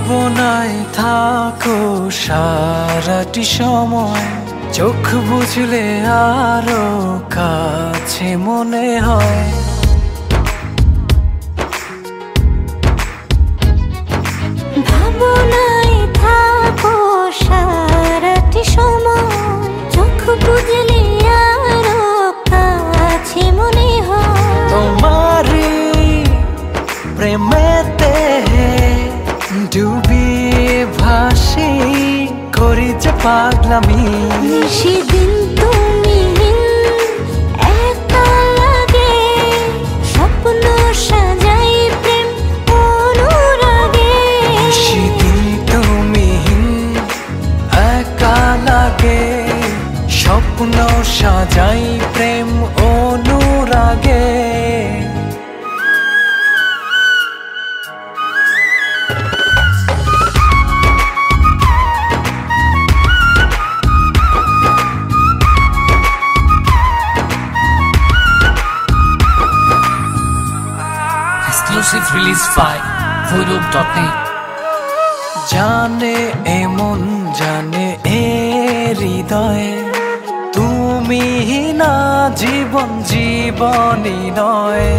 ভাবনায় থাকো সারাটি সময়, চোখ বুঝলে আরো কাছে মনে হয়। ভাবনায় থাকো সারাটি সময়, চোখ বুঝলে আরো কাছে মনে হয়। তোমারি প্রেমেতে ডুবিয়ে ভাসি, করি যে পাগলামি। সেদিন তুমি একা লাগে, স্বপ্ন সাজাই প্রেম অনুরাগে। সেদিন তুমি একা লাগে, স্বপ্ন সাজাই প্রেম অনুরাগে। Exclusive release by Voodoo.net। জানে এমন জানে এ হৃদয়ে, তুমি না জীবন জীবনই নয়।